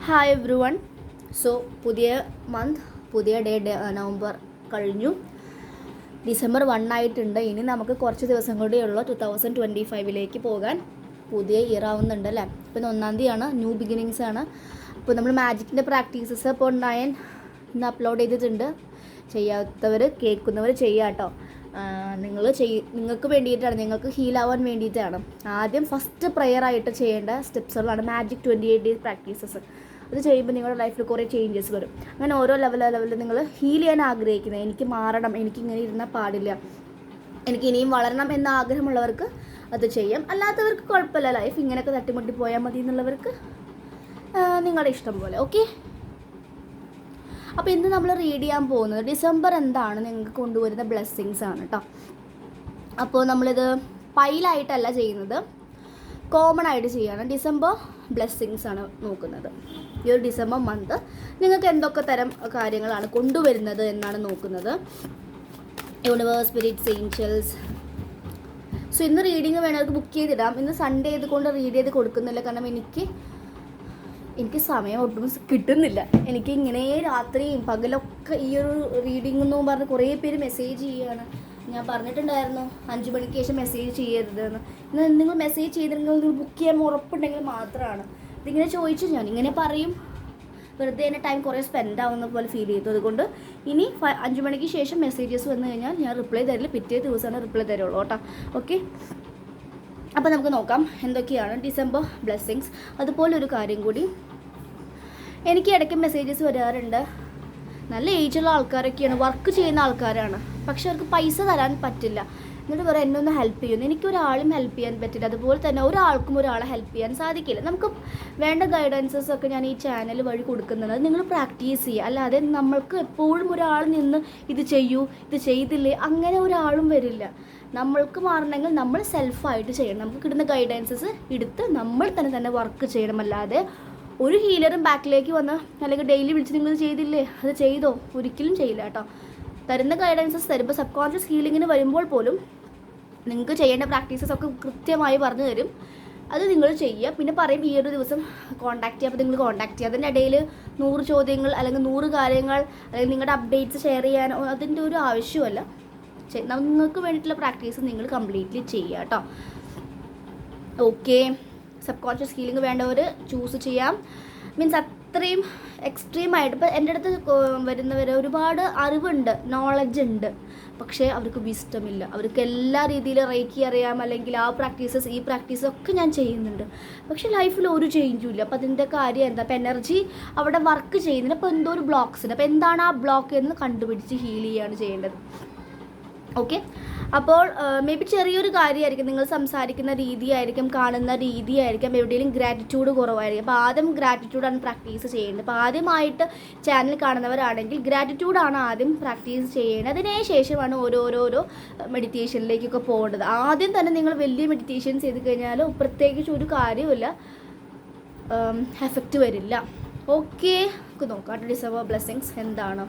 Hi every one. So പുതിയ month, പുതിയ November കഴിഞ്ഞു, ഡിസംബർ 1 ആയിട്ടുണ്ട്. ഇനി നമുക്ക് കുറച്ച് ദിവസം കൂടിയുള്ളൂ 2025 പോകാൻ. പുതിയ ഇയർ ആവുന്നുണ്ട് അല്ലേ. ഇപ്പം 1-ാം തീയതിയാണ്, ന്യൂ ബിഗിനിങ്സ് ആണ്. അപ്പോൾ നമ്മൾ മാജിക്കിൻ്റെ പ്രാക്ടീസസ് ഇപ്പോൾ 9 ഇന്ന് അപ്ലോഡ് ചെയ്തിട്ടുണ്ട്. ചെയ്യാത്തവർ കേൾക്കുന്നവർ ചെയ്യാം കേട്ടോ. നിങ്ങൾക്ക് വേണ്ടിയിട്ടാണ്, നിങ്ങൾക്ക് ഹീലാവാൻ വേണ്ടിയിട്ടാണ്. ആദ്യം ഫസ്റ്റ് പ്രെയർ ആയിട്ട് ചെയ്യേണ്ട സ്റ്റെപ്സുകളാണ് മാജിക് 28 ഡേയ്സ് പ്രാക്ടീസസ്. അത് ചെയ്യുമ്പോൾ നിങ്ങളുടെ ലൈഫിൽ കുറേ ചേഞ്ചസ് വരും. അങ്ങനെ ഓരോ ലെവലിൽ നിങ്ങൾ ഹീൽ ചെയ്യാൻ ആഗ്രഹിക്കുന്നത്, എനിക്ക് മാറണം, എനിക്കിങ്ങനെ ഇരുന്നാൽ പാടില്ല, എനിക്ക് ഇനിയും വളരണം എന്ന ആഗ്രഹമുള്ളവർക്ക് അത് ചെയ്യാം. അല്ലാത്തവർക്ക് കുഴപ്പമില്ല, ലൈഫ് ഇങ്ങനെയൊക്കെ തട്ടിമുട്ടി പോയാൽ മതി എന്നുള്ളവർക്ക് നിങ്ങളുടെ ഇഷ്ടം പോലെ. ഓക്കെ. അപ്പോൾ ഇന്ന് നമ്മൾ റീഡ് ചെയ്യാൻ പോകുന്നത് ഡിസംബർ എന്താണ് നിങ്ങൾക്ക് കൊണ്ടുവരുന്ന ബ്ലെസ്സിങ്സ് ആണ് കേട്ടോ. അപ്പോൾ നമ്മളിത് പൈലായിട്ടല്ല ചെയ്യുന്നത്, കോമൺ ആയിട്ട് ചെയ്യാണ്. ഡിസംബർ ബ്ലെസ്സിങ്സ് ആണ് നോക്കുന്നത്. ഈ ഒരു ഡിസംബർ മന്ത് നിങ്ങൾക്ക് എന്തൊക്കെ തരം കാര്യങ്ങളാണ് കൊണ്ടുവരുന്നത് എന്നാണ് നോക്കുന്നത്. Universe, spirits, angels. സോ ഇന്ന് റീഡിങ് വേണമെങ്കിൽ ബുക്ക് ചെയ്തിടാം. ഇന്ന് സൺഡേ ആയതുകൊണ്ട് റീഡ് ചെയ്ത് കൊടുക്കുന്നില്ല, കാരണം എനിക്ക് സമയം ഒട്ടും കിട്ടുന്നില്ല. എനിക്ക് ഇങ്ങനെ രാത്രിയും പകലൊക്കെ ഈ ഒരു റീഡിംഗ് എന്നും പറഞ്ഞ് കുറേ പേര് മെസ്സേജ് ചെയ്യുകയാണ്. ഞാൻ പറഞ്ഞിട്ടുണ്ടായിരുന്നു 5 മണിക്ക് ശേഷം മെസ്സേജ് ചെയ്യരുതെന്ന്. ഇന്ന് നിങ്ങൾ മെസ്സേജ് ചെയ്തിട്ടുണ്ടെങ്കിൽ നിങ്ങൾ ബുക്ക് ചെയ്യാൻ ഉറപ്പുണ്ടെങ്കിൽ മാത്രമാണ്. ഇതിങ്ങനെ ചോദിച്ചു, ഞാൻ ഇങ്ങനെ പറയും, വെറുതെ എൻ്റെ ടൈം കുറേ സ്പെൻഡ് ആവുന്ന പോലെ ഫീൽ ചെയ്തു. അതുകൊണ്ട് ഇനി 5 മണിക്ക് ശേഷം മെസ്സേജസ് വന്നു കഴിഞ്ഞാൽ ഞാൻ റിപ്ലൈ തരില്ല, പിറ്റേ ദിവസമാണ് റിപ്ലൈ തരുള്ളൂ കേട്ടോ. ഓക്കെ. അപ്പോൾ നമുക്ക് നോക്കാം എന്തൊക്കെയാണ് ഡിസംബർ ബ്ലെസ്സിങ്സ്. അതുപോലെ ഒരു കാര്യം കൂടി, എനിക്ക് ഇടയ്ക്ക് മെസ്സേജസ് വരാറുണ്ട്. നല്ല ഏജുള്ള ആൾക്കാരൊക്കെയാണ്, വർക്ക് ചെയ്യുന്ന ആൾക്കാരാണ്, പക്ഷെ അവർക്ക് പൈസ തരാൻ പറ്റില്ല. എന്നിട്ട് പറയാം എന്നെ ഒന്ന് ഹെൽപ്പ് ചെയ്യുന്നു. എനിക്കൊരാളും ഹെൽപ്പ് ചെയ്യാൻ പറ്റില്ല, അതുപോലെ തന്നെ ഒരാൾക്കും ഒരാളെ ഹെൽപ്പ് ചെയ്യാൻ സാധിക്കില്ല. നമുക്ക് വേണ്ട ഗൈഡൻസസ് ഒക്കെ ഞാൻ ഈ ചാനൽ വഴി കൊടുക്കുന്നത് നിങ്ങൾ പ്രാക്ടീസ് ചെയ്യുക. അല്ലാതെ നമ്മൾക്ക് എപ്പോഴും ഒരാൾ നിന്ന് ഇത് ചെയ്യൂ, ഇത് ചെയ്തില്ലേ, അങ്ങനെ ഒരാളും വരില്ല. നമ്മൾക്ക് മാറണമെങ്കിൽ നമ്മൾ സെൽഫായിട്ട് ചെയ്യണം. നമുക്ക് കിട്ടുന്ന ഗൈഡൻസസ് എടുത്ത് നമ്മൾ തന്നെ വർക്ക് ചെയ്യണം. അല്ലാതെ ഒരു ഹീലറും ബാക്കിലേക്ക് വന്ന് അല്ലെങ്കിൽ ഡെയിലി വിളിച്ച് നിങ്ങൾ ചെയ്തില്ലേ, അത് ചെയ്തോ, ഒരിക്കലും ചെയ്യില്ല കേട്ടോ. തരുന്ന ഗൈഡൻസസ് തരുമ്പോൾ സബ് കോൺഷ്യസ് ഹീലിങ്ങിന് വരുമ്പോൾ പോലും നിങ്ങൾക്ക് ചെയ്യേണ്ട പ്രാക്ടീസസ് ഒക്കെ കൃത്യമായി പറഞ്ഞു തരും. അത് നിങ്ങൾ ചെയ്യുക. പിന്നെ പറയും ഈ ഒരു ദിവസം കോൺടാക്ട് ചെയ്യുക. അപ്പോൾ നിങ്ങൾ കോൺടാക്ട് ചെയ്യുക. അതിൻ്റെ ഇടയിൽ 100 ചോദ്യങ്ങൾ അല്ലെങ്കിൽ 100 കാര്യങ്ങൾ അല്ലെങ്കിൽ നിങ്ങളുടെ അപ്ഡേറ്റ്സ് ഷെയർ ചെയ്യാനോ അതിൻ്റെ ഒരു ആവശ്യമല്ല. നിങ്ങൾക്ക് വേണ്ടിയിട്ടുള്ള പ്രാക്ടീസ് നിങ്ങൾ കംപ്ലീറ്റ്ലി ചെയ്യുക കേട്ടോ. ഓക്കെ. സബ് കോൺഷ്യസ് ഹീലിംഗ് വേണ്ടവർ ചൂസ് ചെയ്യാം. മീൻസ് അത്രയും എക്സ്ട്രീമായിട്ട് ഇപ്പോൾ എൻ്റെ അടുത്ത് വരുന്നവർ ഒരുപാട് അറിവുണ്ട്, നോളജ് ഉണ്ട്, പക്ഷേ അവർക്ക് വിസ്ഡം ഇല്ല. അവർക്ക് എല്ലാ രീതിയിലും റേക്കി അറിയാം, അല്ലെങ്കിൽ ആ പ്രാക്ടീസസ് ഈ പ്രാക്ടീസസ് ഒക്കെ ഞാൻ ചെയ്യുന്നുണ്ട്, പക്ഷേ ലൈഫിൽ ഒരു ചേഞ്ചും ഇല്ല. അപ്പോൾ അതിൻ്റെ കാര്യം എന്താ? അപ്പോൾ എനർജി അവിടെ വർക്ക് ചെയ്യുന്നതിന് അപ്പോൾ എന്തോ ഒരു ബ്ലോക്ക്സ് ഉണ്ട്. അപ്പോൾ എന്താണ് ആ ബ്ലോക്ക് എന്ന് കണ്ടുപിടിച്ച് ഹീൽ ചെയ്യുകയാണ് ചെയ്യേണ്ടത്. ഓക്കെ. അപ്പോൾ മേ ബി ചെറിയൊരു കാര്യമായിരിക്കും, നിങ്ങൾ സംസാരിക്കുന്ന രീതിയായിരിക്കും, കാണുന്ന രീതിയായിരിക്കും, എവിടെയെങ്കിലും ഗ്രാറ്റിറ്റ്യൂഡ് കുറവായിരിക്കും. അപ്പോൾ ആദ്യം ഗ്രാറ്റിറ്റ്യൂഡാണ് പ്രാക്ടീസ് ചെയ്യേണ്ടത്. അപ്പോൾ ആദ്യമായിട്ട് ചാനൽ കാണുന്നവരാണെങ്കിൽ ഗ്രാറ്റിറ്റ്യൂഡാണ് ആദ്യം പ്രാക്ടീസ് ചെയ്യേണ്ടത്. അതിന് ശേഷമാണ് ഓരോരോ മെഡിറ്റേഷനിലേക്കൊക്കെ പോകേണ്ടത്. ആദ്യം തന്നെ നിങ്ങൾ വലിയ മെഡിറ്റേഷൻ ചെയ്ത് കഴിഞ്ഞാൽ പ്രത്യേകിച്ച് ഒരു കാര്യമില്ല, എഫക്റ്റ് വരില്ല. ഓക്കെ. നമുക്ക് നോക്കാം ഡിസംബർ ബ്ലെസ്സിങ്സ് എന്താണ്.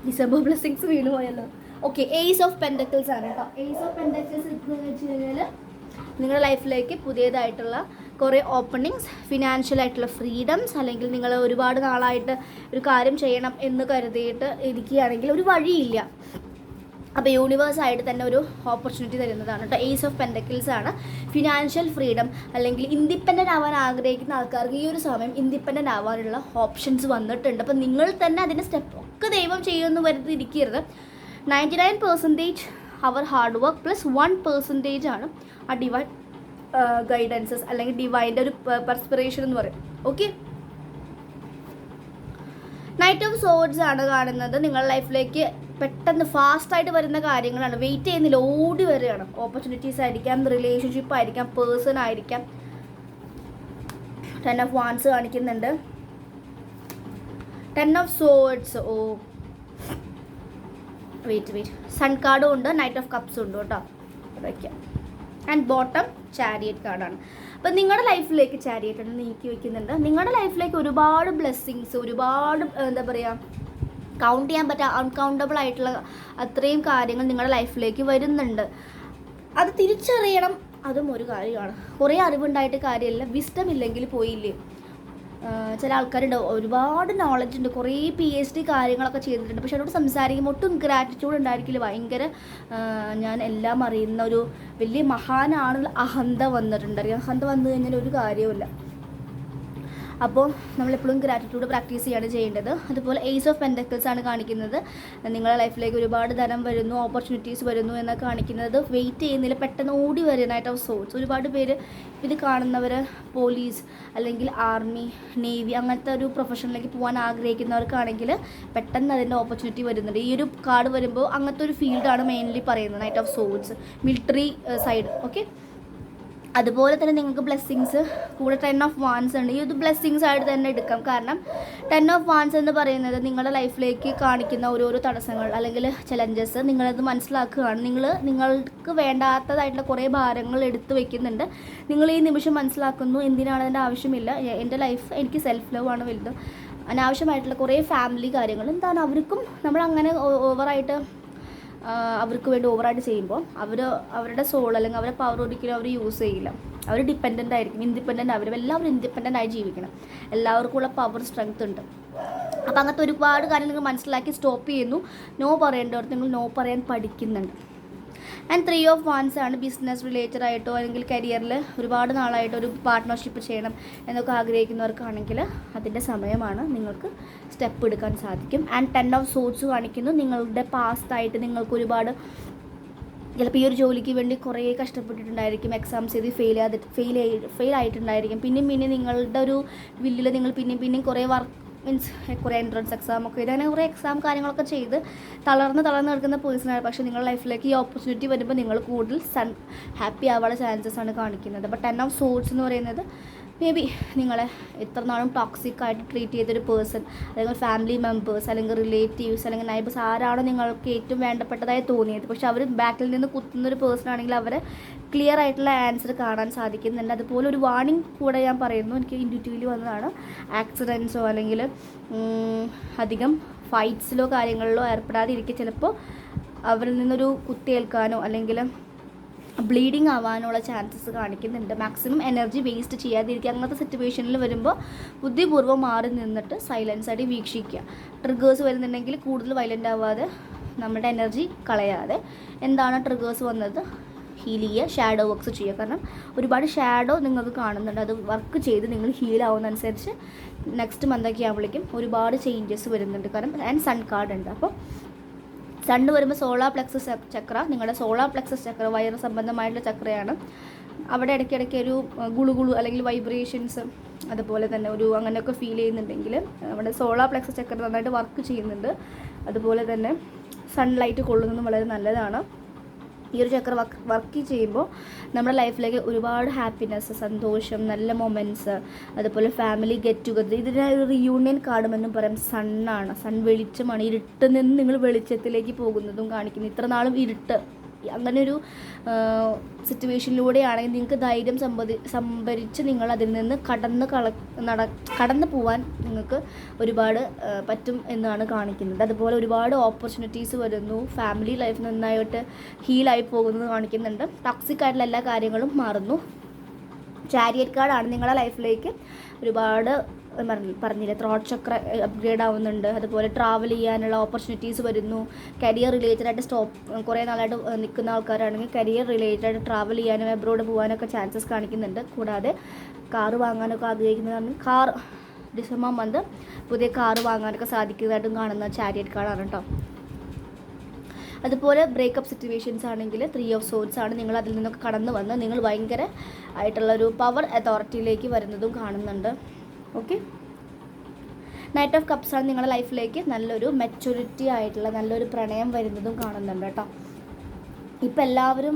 ഡിസംബർ ബ്ലെസ്സിങ്സ് വീണ് പോയല്ലോ. ഓക്കെ. ഏസ് ഓഫ് പെൻഡക്കിൾസ് ആണ് കേട്ടോ. ഏസ് ഓഫ് പെൻഡക്കിൾസ് എന്ന് വെച്ച് കഴിഞ്ഞാൽ നിങ്ങളുടെ ലൈഫിലേക്ക് പുതിയതായിട്ടുള്ള കുറേ ഓപ്പണിങ്സ്, ഫിനാൻഷ്യൽ ആയിട്ടുള്ള ഫ്രീഡംസ്, അല്ലെങ്കിൽ നിങ്ങൾ ഒരുപാട് നാളായിട്ട് ഒരു കാര്യം ചെയ്യണം എന്ന് കരുതിയിട്ട് ഇരിക്കുകയാണെങ്കിൽ ഒരു വഴിയില്ല. അപ്പോൾ യൂണിവേഴ്സായിട്ട് തന്നെ ഒരു ഓപ്പർച്യൂണിറ്റി തരുന്നതാണ് കേട്ടോ. ഏസ് ഓഫ് പെൻഡക്കിൾസ് ആണ്. ഫിനാൻഷ്യൽ ഫ്രീഡം അല്ലെങ്കിൽ ഇൻഡിപെൻഡൻ്റ് ആവാൻ ആഗ്രഹിക്കുന്ന ആൾക്കാർക്ക് ഈ ഒരു സമയം ഇൻഡിപെൻഡൻ്റ് ആവാനുള്ള ഓപ്ഷൻസ് വന്നിട്ടുണ്ട്. അപ്പോൾ നിങ്ങൾ തന്നെ അതിൻ്റെ സ്റ്റെപ്പ് ഒക്കെ ദൈവം ചെയ്യുമെന്ന് വരുത്തിയിരിക്കരുത്. 99% അവർ ഹാർഡ് വർക്ക് പ്ലസ് 1% ആണ് ആ ഡിവൈൻ ഗൈഡൻസസ് അല്ലെങ്കിൽ ഡിവൈൻ്റെ ഒരു പെർസ്പിറേഷൻ എന്ന് പറയും. ഓക്കെ. നൈറ്റ് ഓഫ് സോർഡ്സ് ആണ് കാണുന്നത്. നിങ്ങളുടെ ലൈഫിലേക്ക് പെട്ടെന്ന് ഫാസ്റ്റായിട്ട് വരുന്ന കാര്യങ്ങളാണ്. വെയിറ്റ് ചെയ്യുന്നില്ല, ഓടി വരികയാണ്. ഓപ്പർച്യൂണിറ്റീസ് ആയിരിക്കാം, റിലേഷൻഷിപ്പ് ആയിരിക്കാം, പേഴ്സൺ ആയിരിക്കാം. 10 ഓഫ് വാൻസ് കാണിക്കുന്നുണ്ട്. 10 of swords. Oh wait sun കാർഡും ഉണ്ട്, നൈറ്റ് ഓഫ് കപ്സും ഉണ്ട് കേട്ടോ. വയ്ക്കാം. ആൻഡ് ബോട്ടം ചാരിയറ്റ് കാർഡാണ്. അപ്പം നിങ്ങളുടെ ലൈഫിലേക്ക് ചാരിയറ്റ് ആണ് നീക്കി വയ്ക്കുന്നുണ്ട്. നിങ്ങളുടെ ലൈഫിലേക്ക് ഒരുപാട് ബ്ലെസ്സിങ്സ്, ഒരുപാട് എന്താ പറയുക, കൗണ്ട് ചെയ്യാൻ പറ്റുക അൺകൗണ്ടബിൾ ആയിട്ടുള്ള അത്രയും കാര്യങ്ങൾ നിങ്ങളുടെ ലൈഫിലേക്ക് വരുന്നുണ്ട്. അത് തിരിച്ചറിയണം അതും ഒരു കാര്യമാണ്. കുറേ അറിവുണ്ടായിട്ട് കാര്യമില്ല, വിസ്ഡം ഇല്ലെങ്കിൽ പോയില്ലേ. ചില ആൾക്കാരുണ്ടാവും ഒരുപാട് നോളജ് ഉണ്ട്, കുറേ PhD കാര്യങ്ങളൊക്കെ ചെയ്തിട്ടുണ്ട്, പക്ഷെ അവരോട് സംസാരിക്കുമ്പോൾ ഒട്ടും ഗ്രാറ്റിറ്റ്യൂഡ് ഉണ്ടായിരിക്കില്ല. ഭയങ്കര ഞാൻ എല്ലാം അറിയുന്ന ഒരു വലിയ മഹാനാണെന്നുള്ള അഹന്ത വന്നിട്ടുണ്ട്. അഹന്ത വന്നു കഴിഞ്ഞാൽ ഒരു കാര്യവുമില്ല. അപ്പോൾ നമ്മളെപ്പോഴും ഗ്രാറ്റിറ്റ്യൂഡ് പ്രാക്ടീസ് ചെയ്യാണ് ചെയ്യേണ്ടത്. അതുപോലെ ഏസ് ഓഫ് പെൻറ്റക്കിൾസ് ആണ് കാണിക്കുന്നത്. നിങ്ങളുടെ ലൈഫിലേക്ക് ഒരുപാട് ധനം വരുന്നു, ഓപ്പർച്യൂണിറ്റീസ് വരുന്നു എന്നൊക്കെ കാണിക്കുന്നത്. വെയിറ്റ് ചെയ്യുന്നില്ല, പെട്ടെന്ന് ഓടി വരുന്നതായിട്ട് ഓഫ് സോഴ്സ്. ഒരുപാട് പേര് ഇത് കാണുന്നവർ പോലീസ് അല്ലെങ്കിൽ ആർമി, നേവി അങ്ങനത്തെ ഒരു പ്രൊഫഷനിലേക്ക് പോകാൻ ആഗ്രഹിക്കുന്നവർക്കാണെങ്കിൽ പെട്ടെന്ന് അതിൻ്റെ ഓപ്പർച്യൂണിറ്റി വരുന്നുണ്ട്. ഈ ഒരു കാർഡ് വരുമ്പോൾ അങ്ങനത്തെ ഒരു ഫീൽഡാണ് മെയിൻലി പറയുന്നത്, knight of swords, military side. Okay, അതുപോലെ തന്നെ നിങ്ങൾക്ക് ബ്ലെസ്സിങ്സ് കൂടെ 10 ഓഫ് വാൻസ് ഉണ്ട്. ഈ ഒരു ബ്ലെസ്സിങ്സ് ആയിട്ട് തന്നെ എടുക്കാം. കാരണം 10 ഓഫ് വാൻസ് എന്ന് പറയുന്നത് നിങ്ങളുടെ ലൈഫിലേക്ക് കാണിക്കുന്ന ഓരോരോ തടസ്സങ്ങൾ അല്ലെങ്കിൽ ചലഞ്ചസ് നിങ്ങളത് മനസ്സിലാക്കുകയാണ്. നിങ്ങൾക്ക് വേണ്ടാത്തതായിട്ടുള്ള കുറേ ഭാരങ്ങൾ എടുത്തു വെക്കുന്നുണ്ട്. നിങ്ങൾ ഈ നിമിഷം മനസ്സിലാക്കുന്നു എന്തിനാണ് അതിൻ്റെ ആവശ്യമില്ല, എൻ്റെ ലൈഫ് എനിക്ക് സെൽഫ് ലവ് ആണ് വലുത്. അനാവശ്യമായിട്ടുള്ള കുറേ ഫാമിലി കാര്യങ്ങൾ എന്താണ് അവർക്കും നമ്മളങ്ങനെ ഓവറായിട്ട് അവർക്ക് വേണ്ടി ഓവറായിട്ട് ചെയ്യുമ്പോൾ അവരുടെ സോൾ അല്ലെങ്കിൽ അവരുടെ പവർ ഒരിക്കലും അവർ യൂസ് ചെയ്യില്ല. അവർ ഡിപ്പെൻഡൻ്റ് ആയിരിക്കും, ഇൻഡിപെൻഡൻ്റ്. എല്ലാവരും ഇൻഡിപെൻഡൻ്റ് ആയി ജീവിക്കണം. എല്ലാവർക്കും ഉള്ള പവർ സ്ട്രെങ്ത് ഉണ്ട്. അപ്പോൾ അങ്ങനത്തെ ഒരുപാട് കാര്യം നിങ്ങൾ മനസ്സിലാക്കി സ്റ്റോപ്പ് ചെയ്യുന്നു. നോ പറയേണ്ടവർക്ക് നിങ്ങൾ നോ പറയാൻ പഠിക്കുന്നുണ്ട്. ആൻഡ് 3 ഓഫ് വാൻസ് ആണ് ബിസിനസ് റിലേറ്റഡ് ആയിട്ടോ അല്ലെങ്കിൽ കരിയറിൽ ഒരുപാട് നാളായിട്ട് ഒരു പാർട്ട്ണർഷിപ്പ് ചെയ്യണം എന്നൊക്കെ ആഗ്രഹിക്കുന്നവർക്കാണെങ്കിൽ അതിൻ്റെ സമയമാണ്, നിങ്ങൾക്ക് സ്റ്റെപ്പ് എടുക്കാൻ സാധിക്കും. ആൻഡ് 10 ഓഫ് സോർട്സ് കാണിക്കുന്നു നിങ്ങളുടെ പാസ്റ്റായിട്ട് നിങ്ങൾക്ക് ഒരുപാട് ചിലപ്പോൾ ഈ ഒരു ജോലിക്ക് വേണ്ടി കുറേ കഷ്ടപ്പെട്ടിട്ടുണ്ടായിരിക്കും, എക്സാംസ് ചെയ്ത് ഫെയിൽ ആയിട്ടുണ്ടായിരിക്കും. പിന്നെയും നിങ്ങളുടെ ഒരു വില്ലിൽ നിങ്ങൾ പിന്നെയും കുറേ കുറേ എൻട്രൻസ് എക്സാം ഒക്കെ ഇതങ്ങനെ കുറേ എക്സാം കാര്യങ്ങളൊക്കെ ചെയ്ത് തളർന്ന് കിടക്കുന്ന പേഴ്സണാണ്. പക്ഷേ നിങ്ങളുടെ ലൈഫിലേക്ക് ഈ ഓപ്പർച്യൂണിറ്റി വരുമ്പോൾ നിങ്ങൾ കൂടുതൽ ഹാപ്പി ആവാനുള്ള ചാൻസസ് ആണ് കാണിക്കുന്നത്. അപ്പോൾ 10 ഓഫ് സോർട്സ് എന്ന് പറയുന്നത് മേ ബി നിങ്ങളെ എത്ര നാളും ടോക്സിക് ആയിട്ട് ട്രീറ്റ് ചെയ്തൊരു പേഴ്സൺ അല്ലെങ്കിൽ ഫാമിലി മെമ്പേഴ്സ് അല്ലെങ്കിൽ റിലേറ്റീവ്സ് അല്ലെങ്കിൽ നൈബേഴ്സ് ആരാണോ നിങ്ങൾക്ക് ഏറ്റവും വേണ്ടപ്പെട്ടതായി തോന്നിയത്, പക്ഷെ അവർ ബാക്കിൽ നിന്ന് കുത്തുന്നൊരു പേഴ്സൺ ആണെങ്കിൽ അവരെ ക്ലിയർ ആയിട്ടുള്ള ആൻസർ കാണാൻ സാധിക്കുന്നുണ്ട്. അതുപോലെ ഒരു വാർണിംഗ് കൂടെ ഞാൻ പറയുന്നു, എനിക്ക് ഇൻഡ്യൂറ്റീവ്ലി വന്നതാണ്. ആക്സിഡൻസോ അല്ലെങ്കിൽ അധികം ഫൈറ്റ്സിലോ കാര്യങ്ങളിലോ ഏർപ്പെടാതിരിക്കുക. ചിലപ്പോൾ അവരിൽ നിന്നൊരു കുത്തേൽക്കാനോ അല്ലെങ്കിൽ ബ്ലീഡിങ് ആവാനുള്ള ചാൻസസ് കാണിക്കുന്നുണ്ട്. മാക്സിമം എനർജി വേസ്റ്റ് ചെയ്യാതിരിക്കുക. അങ്ങനത്തെ സിറ്റുവേഷനിൽ വരുമ്പോൾ ബുദ്ധിപൂർവ്വം മാറി നിന്നിട്ട് സൈലൻസ് ആയിട്ട് വീക്ഷിക്കുക. ട്രിഗേഴ്സ് വരുന്നുണ്ടെങ്കിൽ കൂടുതൽ വയലൻ്റ് ആവാതെ നമ്മുടെ എനർജി കളയാതെ എന്താണ് ട്രിഗേഴ്സ് വന്നത് ഹീൽ ചെയ്യുക, ഷാഡോ വർക്ക്സ് ചെയ്യുക. കാരണം ഒരുപാട് ഷാഡോ നിങ്ങൾക്ക് കാണുന്നുണ്ട്, അത് വർക്ക് ചെയ്ത് നിങ്ങൾ ഹീൽ ആവുന്നതനുസരിച്ച് നെക്സ്റ്റ് മന്തൊക്കെ ആകുമ്പോഴേക്കും ഒരുപാട് ചേഞ്ചസ് വരുന്നുണ്ട്. കാരണം ആൻഡ് സൺ കാർഡ് ഉണ്ട്. അപ്പോൾ സണ്ണ് വരുമ്പോൾ സോളാർ പ്ലെക്സസ് ചക്ര, നിങ്ങളുടെ സോളാർ പ്ലെക്സസ് ചക്ര വയറ് സംബന്ധമായിട്ടുള്ള ചക്രയാണ്. അവിടെ ഇടയ്ക്കിടയ്ക്ക് ഒരു ഗുളുഗുളു അല്ലെങ്കിൽ വൈബ്രേഷൻസ് അതുപോലെ തന്നെ ഒരു അങ്ങനെയൊക്കെ ഫീൽ ചെയ്യുന്നുണ്ടെങ്കിൽ നമ്മുടെ സോളാർ പ്ലെക്സസ് ചക്ര നന്നായിട്ട് വർക്ക് ചെയ്യുന്നുണ്ട്. അതുപോലെ തന്നെ സൺലൈറ്റ് കൊള്ളുന്നതും വളരെ നല്ലതാണ്. ഈ ഒരു ചക്ര വർക്ക് ചെയ്യുമ്പോൾ നമ്മുടെ ലൈഫിലേക്ക് ഒരുപാട് ഹാപ്പിനെസ്, സന്തോഷം, നല്ല മൊമെൻറ്റ്സ്, അതുപോലെ ഫാമിലി ഗെറ്റ് ടുഗദർ. ഇതിന് ഒരു റിയൂണിയൻ കാർഡുമെന്നും പറയാം. സണ്ണാണ്, സൺ വെളിച്ചമാണ്. ഇരുട്ടിൽ നിന്ന് നിങ്ങൾ വെളിച്ചത്തിലേക്ക് പോകുന്നതും കാണിക്കുന്നു. ഇത്ര നാളും ഇരുട്ട്, അങ്ങനെ ഒരു സിറ്റുവേഷനിലൂടെയാണെങ്കിൽ നിങ്ങൾക്ക് ധൈര്യം സംഭരിച്ച് നിങ്ങൾ അതിൽ നിന്ന് കടന്നു പോകാൻ നിങ്ങൾക്ക് ഒരുപാട് പറ്റും എന്നാണ് കാണിക്കുന്നത്. അതുപോലെ ഒരുപാട് ഓപ്പർച്യൂണിറ്റീസ് വരുന്നു. ഫാമിലി ലൈഫ് നന്നായിട്ട് ഹീലായി പോകുന്നത് കാണിക്കുന്നുണ്ട്. ടോക്സിക് ആയിട്ടുള്ള എല്ലാ കാര്യങ്ങളും മാറുന്നു. ചാരിയറ്റ് കാർഡാണ് നിങ്ങളുടെ ലൈഫിലേക്ക് ഒരുപാട് പറഞ്ഞില്ലേ, ത്രോട്ട് ചക്ര അപ്ഗ്രേഡ് ആവുന്നുണ്ട്. അതുപോലെ ട്രാവൽ ചെയ്യാനുള്ള ഓപ്പർച്യൂണിറ്റീസ് വരുന്നു. കരിയർ റിലേറ്റഡ് ആയിട്ട് കുറേ നാളായിട്ട് നിൽക്കുന്ന ആൾക്കാരാണെങ്കിൽ കരിയർ റിലേറ്റഡ് ആയിട്ട് ട്രാവൽ ചെയ്യാനും അബ്രോഡ് പോകാനൊക്കെ ചാൻസസ് കാണിക്കുന്നുണ്ട്. കൂടാതെ കാറ് വാങ്ങാനൊക്കെ ആഗ്രഹിക്കുന്നതാണ്. ഡിസംബർ മന്ത് പുതിയ കാറ് വാങ്ങാനൊക്കെ സാധിക്കുന്നതായിട്ടും കാണുന്ന ചാരിയറ്റ് കാർഡാണ് കേട്ടോ. അതുപോലെ ബ്രേക്കപ്പ് സിറ്റുവേഷൻസ് ആണെങ്കിൽ 3 ഓഫ് സോർട്സ് ആണ്. നിങ്ങൾ അതിൽ നിന്നൊക്കെ കടന്നു വന്ന് നിങ്ങൾ ഭയങ്കര ആയിട്ടുള്ളൊരു പവർ അതോറിറ്റിയിലേക്ക് വരുന്നതും കാണുന്നുണ്ട്. ഓക്കെ, നൈറ്റ് ഓഫ് കപ്സ് ആണ് നിങ്ങളുടെ ലൈഫിലേക്ക് നല്ലൊരു മെച്യൂരിറ്റി ആയിട്ടുള്ള നല്ലൊരു പ്രണയം വരുന്നതും കാണുന്നുണ്ട് കേട്ടോ. ഇപ്പം എല്ലാവരും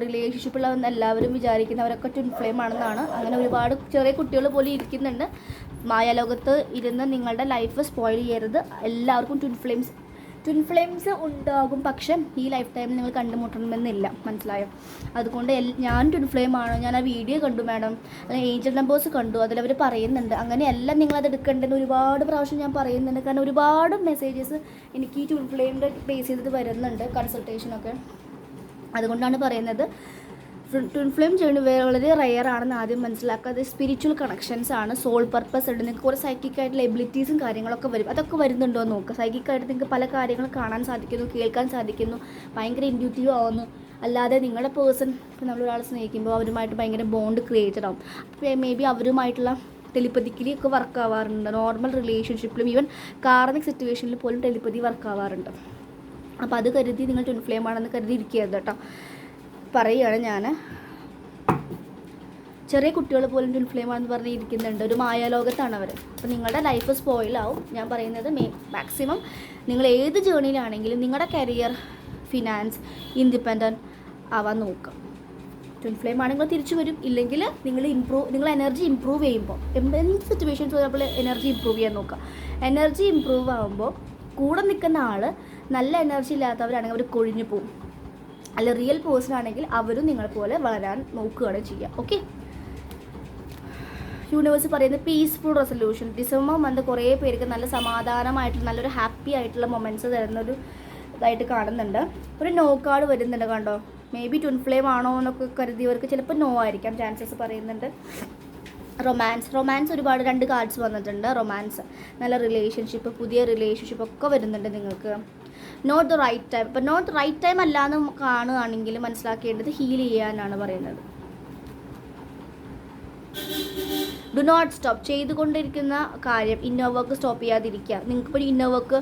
റിലേഷൻഷിപ്പുള്ള എല്ലാവരും വിചാരിക്കുന്നവരൊക്കെ ട്വിൻ ഫ്ലെയിം ആണെന്നാണ്. അങ്ങനെ ഒരുപാട് ചെറിയ കുട്ടികൾ പോലും ഇരിക്കുന്നുണ്ട്. മായാലോകത്ത് ഇരുന്ന് നിങ്ങളുടെ ലൈഫ് സ്പോയിൽ ചെയ്യരുത്. എല്ലാവർക്കും ട്വിൻ ഫ്ലെയിംസ് ഉണ്ടാകും, പക്ഷെ ഈ ലൈഫ് ടൈമിൽ നിങ്ങൾ കണ്ടുമുട്ടണമെന്നില്ല, മനസ്സിലായോ? അതുകൊണ്ട് ഞാൻ ട്വിൻ ഫ്ലെയിം ആണ്, ഞാൻ ആ വീഡിയോ കണ്ടു മാഡം, അല്ലെങ്കിൽ ഏഞ്ചൽ നമ്പേഴ്സ് കണ്ടു, അതിലവർ പറയുന്നുണ്ട്. അങ്ങനെയല്ല നിങ്ങളത് എടുക്കേണ്ടതെന്ന് ഒരുപാട് പ്രാവശ്യം ഞാൻ പറയുന്നുണ്ട്. കാരണം ഒരുപാട് മെസ്സേജസ് എനിക്ക് ഈ ട്വിൻ ഫ്ലെയിമിൻ്റെ ബേസ് ചെയ്തിട്ട് വരുന്നുണ്ട്, കൺസൾട്ടേഷനൊക്കെ. അതുകൊണ്ടാണ് പറയുന്നത്. ട്വിൻ ഫ്ലെയിം ജേണി വളരെ റെയർ ആണെന്ന് ആദ്യം മനസ്സിലാക്കുക. അത് സ്പിരിച്വൽ കണക്ഷൻസ് ആണ്, സോൾ പർപ്പസ് ഉണ്ട്. നിങ്ങൾക്ക് കുറേ സൈക്കിക് ആയിട്ടുള്ള എബിലിറ്റീസും കാര്യങ്ങളൊക്കെ വരും. അതൊക്കെ വരുന്നുണ്ടോ എന്ന് നോക്കുക. സൈക്കിക്കായിട്ട് നിങ്ങൾക്ക് പല കാര്യങ്ങളും കാണാൻ സാധിക്കുന്നു, കേൾക്കാൻ സാധിക്കുന്നു, ഭയങ്കര ഇൻഡ്യൂട്ടീവ് ആവുന്നു. അല്ലാതെ നിങ്ങളുടെ പേഴ്സൺ ഇപ്പോൾ നമ്മളൊരാളെ സ്നേഹിക്കുമ്പോൾ അവരുമായിട്ട് ഭയങ്കര ബോണ്ട് ക്രിയേറ്റഡ് ആവും. അപ്പോൾ മേ ബി അവരുമായിട്ടുള്ള ടെലിപ്പതിക്കലി ഒക്കെ വർക്ക് ആവാറുണ്ട്. നോർമൽ റിലേഷൻഷിപ്പിലും ഈവൻ കാർമിക് സിറ്റുവേഷനിൽ പോലും ടെലിപ്പതി വർക്ക് ആവാറുണ്ട്. അപ്പോൾ അത് കരുതി നിങ്ങൾ ട്വിൻ ഫ്ലെയിം ആണെന്ന് കരുതി ഇരിക്കരുത് കേട്ടോ. പറയുകയാണ് ഞാൻ, ചെറിയ കുട്ടികൾ പോലും ട്വിൻ ഫ്ലെയിം ആണെന്ന് പറഞ്ഞ് ഇരിക്കുന്നുണ്ട്. ഒരു മായാലോകത്താണ് അവർ. അപ്പോൾ നിങ്ങളുടെ ലൈഫ് സ്പോയിലാവും. ഞാൻ പറയുന്നത് മാക്സിമം നിങ്ങൾ ഏത് ജേണിയിലാണെങ്കിലും നിങ്ങളുടെ കരിയർ, ഫിനാൻസ്, ഇൻഡിപെൻഡൻറ്റ് ആവാൻ നോക്കുക. ട്വിൻ ഫ്ലെയിം ആണെങ്കിൽ തിരിച്ചു വരും. ഇല്ലെങ്കിൽ നിങ്ങൾ എനർജി ഇമ്പ്രൂവ് ചെയ്യുമ്പോൾ എന്ത് സിറ്റുവേഷൻസ് വരുമ്പോൾ എനർജി ഇമ്പ്രൂവ് ചെയ്യാൻ നോക്കുക. എനർജി ഇമ്പ്രൂവ് ആകുമ്പോൾ കൂടെ നിൽക്കുന്ന ആൾ നല്ല എനർജി ഇല്ലാത്തവരാണെങ്കിൽ അവർ കൊഴിഞ്ഞു പോകും. അല്ല റിയൽ പേഴ്സൺ ആണെങ്കിൽ അവരും നിങ്ങളെപ്പോലെ വളരാൻ നോക്കുകയാണ് ചെയ്യുക. ഓക്കെ, യൂണിവേഴ്സ് പറയുന്നത് പീസ്ഫുൾ റെസൊല്യൂഷൻ. ഡിസംബർ മന്ത് കുറേ പേർക്ക് നല്ല സമാധാനമായിട്ടുള്ള നല്ലൊരു ഹാപ്പി ആയിട്ടുള്ള മൊമെൻറ്റ്സ് തരുന്നൊരു ഇതായിട്ട് കാണുന്നുണ്ട്. ഒരു നോ കാർഡ് വരുന്നുണ്ട് കണ്ടോ. മേ ബി ട്വിൻ ഫ്ലെയിം ആണോ എന്നൊക്കെ കരുതിയവർക്ക് ചിലപ്പോൾ നോ ആയിരിക്കാം ചാൻസസ് പറയുന്നുണ്ട്. റൊമാൻസ് ഒരുപാട് 2 കാർഡ്സ് വന്നിട്ടുണ്ട്. റൊമാൻസ്, നല്ല റിലേഷൻഷിപ്പ്, പുതിയ റിലേഷൻഷിപ്പ് ഒക്കെ വരുന്നുണ്ട് നിങ്ങൾക്ക്. Not the right time. ഇപ്പം നോട്ട് റൈറ്റ് ടൈം അല്ലാന്ന് കാണുകയാണെങ്കിൽ മനസ്സിലാക്കേണ്ടത് ഹീൽ ചെയ്യാനാണ് പറയുന്നത്. Do not stop. ചെയ്തുകൊണ്ടിരിക്കുന്ന കാര്യം ഇന്നർ വർക്ക് സ്റ്റോപ്പ് ചെയ്യാതിരിക്കുക. നിങ്ങൾക്കിപ്പോൾ ഇന്നർ വർക്ക്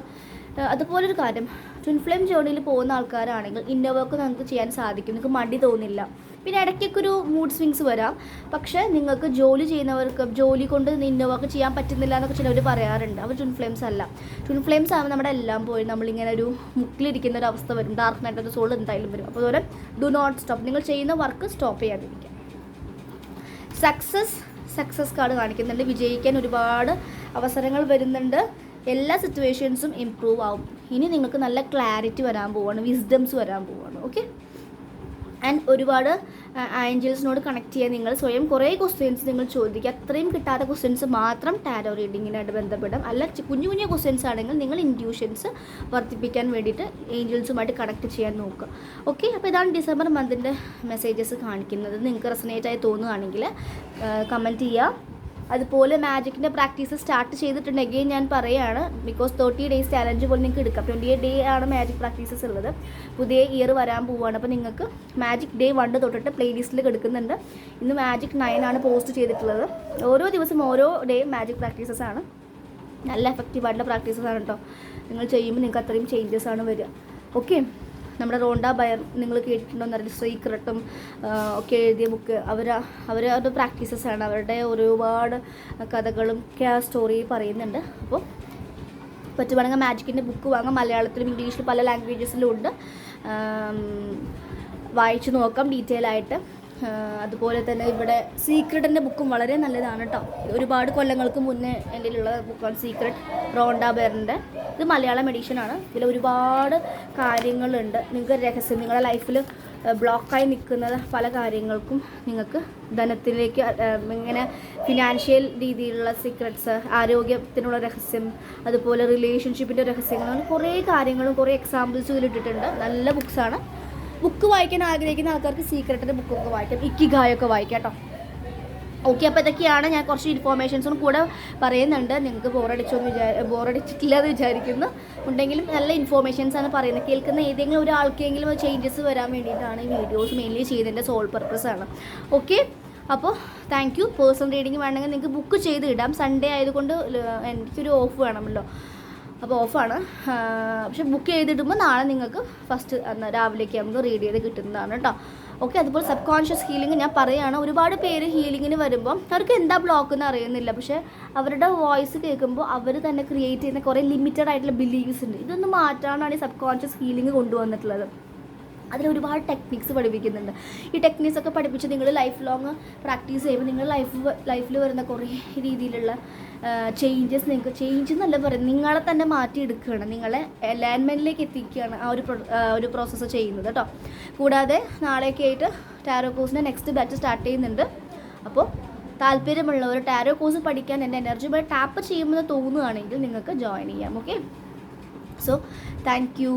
അതുപോലൊരു കാര്യം, ട്വിൻ ഫ്ലെയിം ജേർണിയിൽ പോകുന്ന ആൾക്കാരാണെങ്കിൽ ഇന്നർ വർക്ക് നിങ്ങൾക്ക് ചെയ്യാൻ സാധിക്കും. നിങ്ങൾക്ക് മടി തോന്നില്ല. പിന്നെ ഇടയ്ക്കൊക്കെ ഒരു മൂഡ് സ്വിങ്സ് വരാം. പക്ഷേ നിങ്ങൾക്ക് ജോലി ചെയ്യുന്നവർക്ക് ജോലി കൊണ്ട് ഇന്നർ വർക്ക് ചെയ്യാൻ പറ്റുന്നില്ല എന്നൊക്കെ ചിലവർ പറയാറുണ്ട്. അവർ ട്വിൻ ഫ്ലെയിംസ് അല്ല. ട്വിൻ ഫ്ലെയിംസ് ആകുമ്പോൾ നമ്മുടെ എല്ലാം പോയി നമ്മളിങ്ങനെ ഒരു മുക്കിലിരിക്കുന്ന ഒരു അവസ്ഥ വരും. ഡാർക്ക് നൈറ്റ് ഒരു സോൾ എന്തായാലും വരും. അപ്പോൾ അതുപോലെ ഡു നോട്ട് സ്റ്റോപ്പ്. നിങ്ങൾ ചെയ്യുന്ന വർക്ക് സ്റ്റോപ്പ് ചെയ്യാതിരിക്കുക. സക്സസ് കാർഡ് കാണിക്കുന്നുണ്ട്. വിജയിക്കാൻ ഒരുപാട് അവസരങ്ങൾ വരുന്നുണ്ട്. എല്ലാ സിറ്റുവേഷൻസും ഇമ്പ്രൂവ് ആവും. ഇനി നിങ്ങൾക്ക് നല്ല ക്ലാരിറ്റി വരാൻ പോവുകയാണ്, വിസ്ഡംസ് വരാൻ പോവുകയാണ്. ഓക്കെ, ആൻഡ് ഒരുപാട് ആഞ്ചൽസിനോട് കണക്ട് ചെയ്യാൻ നിങ്ങൾ സ്വയം കുറേ ക്വസ്റ്റ്യൻസ് നിങ്ങൾ ചോദിക്കുക. അത്രയും കിട്ടാത്ത ക്വസ്റ്റ്യൻസ് മാത്രം ടാരോ റീഡിങ്ങിനായിട്ട് ബന്ധപ്പെടാം. അല്ല കുഞ്ഞു കുഞ്ഞു ക്വസ്റ്റ്യൻസ് ആണെങ്കിൽ നിങ്ങൾ ഇൻറ്റ്യൂഷൻസ് വർദ്ധിപ്പിക്കാൻ വേണ്ടിയിട്ട് ഏഞ്ചൽസുമായിട്ട് കണക്ട് ചെയ്യാൻ നോക്കുക. ഓക്കെ, അപ്പോൾ ഇതാണ് ഡിസംബർ മന്തിൻ്റെ മെസ്സേജസ് കാണിക്കുന്നത്. നിങ്ങൾക്ക് റെസനേറ്റ് ആയി തോന്നുകയാണെങ്കിൽ കമൻറ്റ് ചെയ്യുക. അതുപോലെ മാജിക്കിൻ്റെ പ്രാക്ടീസ് സ്റ്റാർട്ട് ചെയ്തിട്ടുണ്ടെങ്കിൽ ഞാൻ പറയുകയാണ്, ബിക്കോസ് 30 days ചാലഞ്ച് പോലെ നിങ്ങൾക്ക് എടുക്കാം. 28 day ആണ് മാജിക് പ്രാക്ടീസസ് ഉള്ളത്. പുതിയ ഇയർ വരാൻ പോവുകയാണ്. അപ്പോൾ നിങ്ങൾക്ക് മാജിക് ഡേ 1 തൊട്ടിട്ട് പ്ലേലിസ്റ്റിൽ കിടക്കുന്നുണ്ട്. ഇന്ന് മാജിക് 9 ആണ് പോസ്റ്റ് ചെയ്തിട്ടുള്ളത്. ഓരോ ദിവസം ഓരോ ഡേ മാജിക് പ്രാക്ടീസസ് ആണ്. നല്ല എഫക്റ്റീവായിട്ടുള്ള പ്രാക്ടീസസ് ആണ് കേട്ടോ. നിങ്ങൾ ചെയ്യുമ്പോൾ നിങ്ങൾക്ക് അത്രയും ചേഞ്ചസ് ആണ് വരിക. ഓക്കെ, നമ്മുടെ റോണ്ട ബയർ നിങ്ങൾ കേട്ടിട്ടുണ്ടോയെന്നറിയില്ല, സീക്രട്ടും ഒക്കെ എഴുതിയ ബുക്ക്. അവരുടെ പ്രാക്ടീസസാണ്. അവരുടെ ഒരുപാട് കഥകളും സ്റ്റോറി പറയുന്നുണ്ട്. അപ്പോൾ പറ്റുവാണെങ്കിൽ മാജിക്കിൻ്റെ ബുക്ക് വാങ്ങാം. മലയാളത്തിലും ഇംഗ്ലീഷിലും പല ലാംഗ്വേജസിലും ഉണ്ട്. വായിച്ചു നോക്കാം ഡീറ്റെയിൽ ആയിട്ട്. അതുപോലെ തന്നെ ഇവിടെ സീക്രട്ടിൻ്റെ ബുക്കും വളരെ നല്ലതാണ് കേട്ടോ. ഒരുപാട് കൊല്ലങ്ങൾക്ക് മുന്നേ എൻ്റെ ഉള്ള ബുക്കാണ് സീക്രട്ട്, റോണ്ട ബെയറിൻ്റെ. ഇത് മലയാളം എഡിഷനാണ്. ഇതിൽ ഒരുപാട് കാര്യങ്ങളുണ്ട്. നിങ്ങൾക്ക് രഹസ്യം, നിങ്ങളുടെ ലൈഫിൽ ബ്ലോക്കായി നിൽക്കുന്ന പല കാര്യങ്ങൾക്കും നിങ്ങൾക്ക് ധനത്തിലേക്ക് ഇങ്ങനെ ഫിനാൻഷ്യൽ രീതിയിലുള്ള സീക്രട്സ്, ആരോഗ്യത്തിനുള്ള രഹസ്യം, അതുപോലെ റിലേഷൻഷിപ്പിൻ്റെ രഹസ്യങ്ങൾ, അങ്ങനെ കുറേ കാര്യങ്ങളും കുറേ എക്സാമ്പിൾസും ഇതിലിട്ടിട്ടുണ്ട്. നല്ല ബുക്സാണ്. ബുക്ക് വായിക്കാൻ ആഗ്രഹിക്കുന്ന ആൾക്കാർക്ക് സീക്രട്ടിൻ്റെ ബുക്കൊക്കെ വായിക്കാം. ഇക്കിഗായൊക്കെ വായിക്കാം കേട്ടോ. ഓക്കെ, അപ്പോൾ ഇതൊക്കെയാണ് ഞാൻ കുറച്ച് ഇൻഫോർമേഷൻസും കൂടെ പറയുന്നുണ്ട്. നിങ്ങൾക്ക് ബോറടിച്ചിട്ടില്ല എന്ന് വിചാരിക്കുന്നു. ഉണ്ടെങ്കിലും നല്ല ഇൻഫോർമേഷൻസാണ് പറയുന്നത്. കേൾക്കുന്ന ഏതെങ്കിലും ഒരാൾക്കെങ്കിലും ചേഞ്ചസ് വരാൻ വേണ്ടിയിട്ടാണ് ഈ വീഡിയോസ് മെയിൻലി ചെയ്തതിൻ്റെ സോൾ പർപ്പസാണ്. ഓക്കെ, അപ്പോൾ താങ്ക് യു. പേഴ്സണൽ റീഡിങ് വേണമെങ്കിൽ നിങ്ങൾക്ക് ബുക്ക് ചെയ്ത് ഇടാം. സൺഡേ ആയതുകൊണ്ട് എനിക്കൊരു ഓഫ് വേണമല്ലോ, അപ്പോൾ ഓഫാണ്. പക്ഷെ ബുക്ക് ചെയ്തിടുമ്പോൾ നാളെ നിങ്ങൾക്ക് ഫസ്റ്റ് രാവിലേക്ക് നമുക്ക് റീഡ് ചെയ്ത് കിട്ടുന്നതാണ് കേട്ടോ. ഓക്കെ, അതുപോലെ സബ് കോൺഷ്യസ് ഹീലിംഗ് ഞാൻ പറയുകയാണ്. ഒരുപാട് പേര് ഹീലിങ്ങിന് വരുമ്പോൾ അവർക്ക് എന്താ ബ്ലോക്ക് എന്ന് അറിയുന്നില്ല. പക്ഷേ അവരുടെ വോയിസ് കേൾക്കുമ്പോൾ അവർ തന്നെ ക്രിയേറ്റ് ചെയ്യുന്ന കുറേ ലിമിറ്റഡ് ആയിട്ടുള്ള ബിലീവ്സ് ഉണ്ട്. ഇതൊന്ന് മാറ്റാനാണ് ഈ സബ് കോൺഷ്യസ് ഹീലിംഗ് കൊണ്ടുവന്നിട്ടുള്ളത്. അതിലൊരുപാട് ടെക്നിക്സ് പഠിപ്പിക്കുന്നുണ്ട്. ഈ ടെക്നിക്സ് ഒക്കെ പഠിപ്പിച്ച് നിങ്ങൾ ലൈഫ് ലോങ് പ്രാക്ടീസ് ചെയ്യുമ്പോൾ നിങ്ങൾ ലൈഫിൽ വരുന്ന കുറേ രീതിയിലുള്ള ചേഞ്ചസ്, നിങ്ങൾക്ക് ചേഞ്ച് എന്നല്ല പറയുന്നത്, നിങ്ങളെ തന്നെ മാറ്റിയെടുക്കുകയാണ്, നിങ്ങളെ ലാൻഡ്മെൻറ്റിലേക്ക് എത്തിക്കുകയാണ് ഒരു പ്രോസസ്സ് ചെയ്യുന്നത് കേട്ടോ. കൂടാതെ നാളെയൊക്കെ ആയിട്ട് ടാരോ കോഴ്സിൻ്റെ നെക്സ്റ്റ് ബാച്ച് സ്റ്റാർട്ട് ചെയ്യുന്നുണ്ട്. അപ്പോൾ താല്പര്യമുള്ളവർ ടാരോ കോഴ്സ് പഠിക്കാൻ എൻ്റെ എനർജി ബൈ ടാപ്പ് ചെയ്യുമെന്ന് തോന്നുകയാണെങ്കിൽ നിങ്ങൾക്ക് ജോയിൻ ചെയ്യാം. Okay, so thank you.